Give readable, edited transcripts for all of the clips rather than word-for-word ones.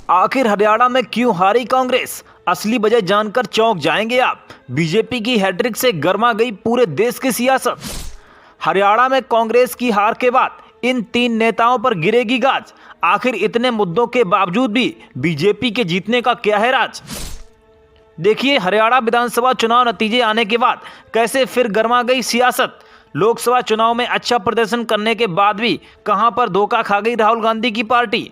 आखिर हरियाणा में क्यों हारी कांग्रेस? असली वजह जानकर चौंक जाएंगे आप। बीजेपी की हैट्रिक से गर्मा गई पूरे देश की सियासत। हरियाणा में कांग्रेस की हार के बाद इन तीन नेताओं पर गिरेगी गाज। आखिर इतने मुद्दों के बावजूद भी बीजेपी के जीतने का क्या है राज? देखिए हरियाणा विधानसभा चुनाव नतीजे आने के बाद कैसे फिर गर्मा गई सियासत। लोकसभा चुनाव में अच्छा प्रदर्शन करने के बाद भी कहां पर धोखा खा गई राहुल गांधी की पार्टी।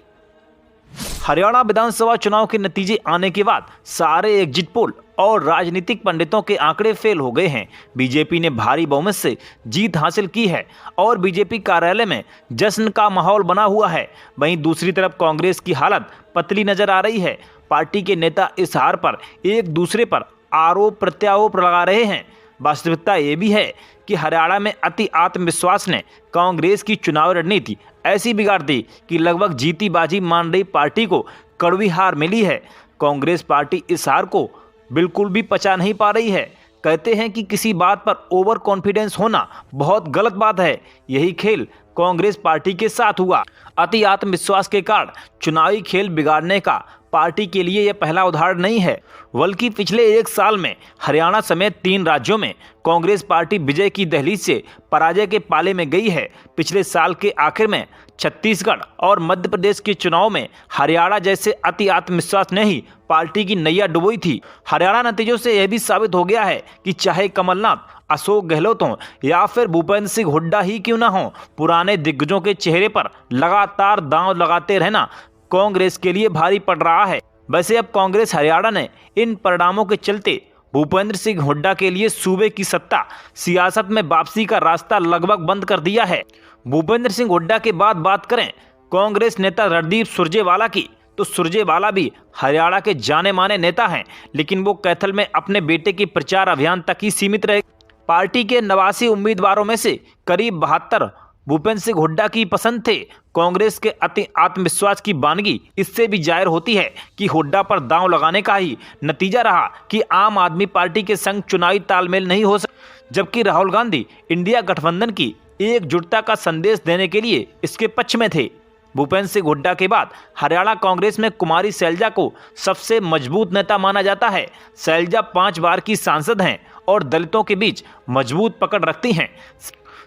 हरियाणा विधानसभा चुनाव के नतीजे आने के बाद सारे एग्जिट पोल और राजनीतिक पंडितों के आंकड़े फेल हो गए हैं। बीजेपी ने भारी बहुमत से जीत हासिल की है और बीजेपी कार्यालय में जश्न का माहौल बना हुआ है। वहीं दूसरी तरफ कांग्रेस की हालत पतली नजर आ रही है। पार्टी के नेता इस हार पर एक दूसरे पर आरोप प्रत्यारोप लगा रहे हैं। वास्तविकता ये भी है कि हरियाणा में अति आत्मविश्वास ने कांग्रेस की चुनाव रणनीति ऐसी बिगाड़ दी कि लगभग जीती बाजी मान रही पार्टी को कड़वी हार मिली है। कांग्रेस पार्टी इस हार को बिल्कुल भी पचा नहीं पा रही है। कहते हैं कि किसी बात पर ओवर कॉन्फिडेंस होना बहुत गलत बात है। यही खेल कांग्रेस पार्टी के साथ हुआ। अति आत्मविश्वास के कारण चुनावी खेल बिगाड़ने का पार्टी के लिए यह पहला उदाहरण नहीं है, बल्कि पिछले एक साल में हरियाणा समेत 3 राज्यों में कांग्रेस पार्टी विजय की दहलीज से पराजय के पाले में गई है। पिछले साल के आखिर में छत्तीसगढ़ और मध्य प्रदेश के चुनाव में हरियाणा जैसे अति आत्मविश्वास ने ही पार्टी की नैया डुबोई थी। हरियाणा नतीजों से यह भी साबित हो गया है कि चाहे कमलनाथ, अशोक गहलोत हों या फिर भूपेंद्र सिंह हुड्डा ही क्यों ना हों, पुराने दिग्गजों के चेहरे पर लगातार दांव लगाते रहना कांग्रेस के लिए भारी पड़ रहा है। वैसे अब कांग्रेस हरियाणा ने इन परिणामों के चलते भूपेंद्र सिंह हुड्डा के लिए सूबे की सत्ता सियासत में वापसी का रास्ता लगभग बंद कर दिया है। भूपेंद्र सिंह हुड्डा के बाद बात करें कांग्रेस नेता रणदीप सुरजेवाला की, तो सुरजेवाला भी हरियाणा के जाने माने नेता हैं, लेकिन वो कैथल में अपने बेटे के प्रचार अभियान तक ही सीमित रहे। पार्टी के 89 उम्मीदवारों में से करीब 72 भूपेंद्र सिंह हुड्डा की पसंद थे। कांग्रेस के अति आत्मविश्वास की वानगी इससे भी जाहिर होती है कि हुड्डा पर दांव लगाने का ही नतीजा रहा कि आम आदमी पार्टी के संग चुनावी तालमेल नहीं हो सका, जबकि राहुल गांधी इंडिया गठबंधन की एकजुटता का संदेश देने के लिए इसके पक्ष में थे। भूपेंद्र सिंह हुड्डा के बाद हरियाणा कांग्रेस में कुमारी शैलजा को सबसे मजबूत नेता माना जाता है। शैलजा 5 बार की सांसद हैं और दलितों के बीच मजबूत पकड़ रखती हैं।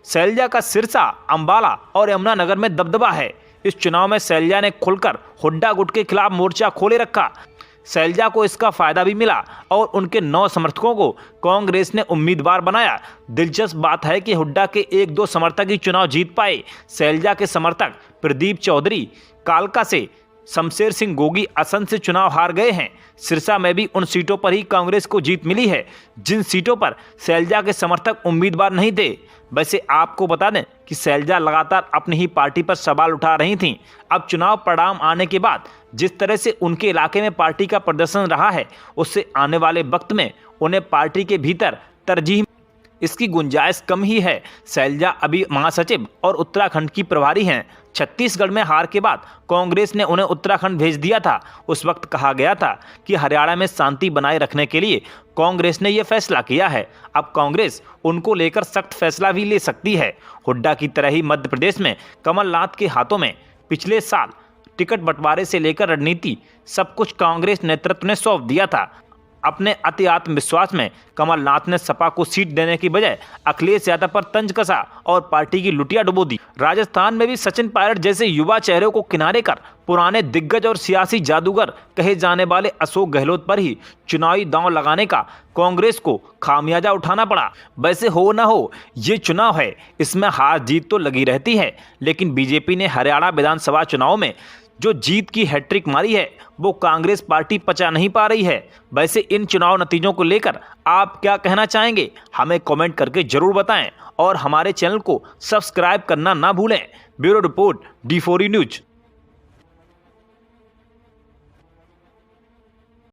शैलजा का सिरसा, अंबाला और यमुनानगर में दबदबा है। इस चुनाव में शैलजा ने खुलकर हुड्डा गुट के खिलाफ मोर्चा खोले रखा। शैलजा को इसका फायदा भी मिला और उनके 9 समर्थकों को कांग्रेस ने उम्मीदवार बनाया। दिलचस्प बात है कि हुड्डा के 1-2 समर्थक ही चुनाव जीत पाए। शैलजा के समर्थक प्रदीप चौधरी कालका से, शमशेर सिंह गोगी असम से चुनाव हार गए हैं। सिरसा में भी उन सीटों पर ही कांग्रेस को जीत मिली है जिन सीटों पर शैलजा के समर्थक उम्मीदवार नहीं थे। वैसे आपको बता दें कि शैलजा लगातार अपनी ही पार्टी पर सवाल उठा रही थीं। अब चुनाव परिणाम आने के बाद जिस तरह से उनके इलाके में पार्टी का प्रदर्शन रहा है, उससे आने वाले वक्त में उन्हें पार्टी के भीतर तरजीह इसकी गुंजाइश कम ही है। शैलजा अभी महासचिव और उत्तराखंड की प्रभारी हैं। छत्तीसगढ़ में हार के बाद कांग्रेस ने उन्हें उत्तराखंड भेज दिया था। उस वक्त कहा गया था कि हरियाणा में शांति बनाए रखने के लिए कांग्रेस ने यह फैसला किया है। अब कांग्रेस उनको लेकर सख्त फैसला भी ले सकती है। हुड्डा की तरह ही मध्य प्रदेश में कमलनाथ के हाथों में पिछले साल टिकट बंटवारे से लेकर रणनीति सब कुछ कांग्रेस नेतृत्व ने सौंप दिया था। अपने अति आत्मविश्वास में कमलनाथ ने सपा को सीट देने की बजाय अखिलेश यादव पर तंज कसा और पार्टी की लुटिया डुबो दी। राजस्थान में भी सचिन पायलट जैसे युवा चेहरों को किनारे कर पुराने दिग्गज और सियासी जादूगर कहे जाने वाले अशोक गहलोत पर ही चुनावी दांव लगाने का कांग्रेस को खामियाजा उठाना पड़ा। वैसे हो ना हो ये चुनाव है, इसमें हार जीत तो लगी रहती है, लेकिन बीजेपी ने हरियाणा विधानसभा चुनाव में जो जीत की हैट्रिक मारी है वो कांग्रेस पार्टी पचा नहीं पा रही है। वैसे इन चुनाव नतीजों को लेकर आप क्या कहना चाहेंगे, हमें कमेंट करके जरूर बताएं और हमारे चैनल को सब्सक्राइब करना ना भूलें। Bureau report D4E news.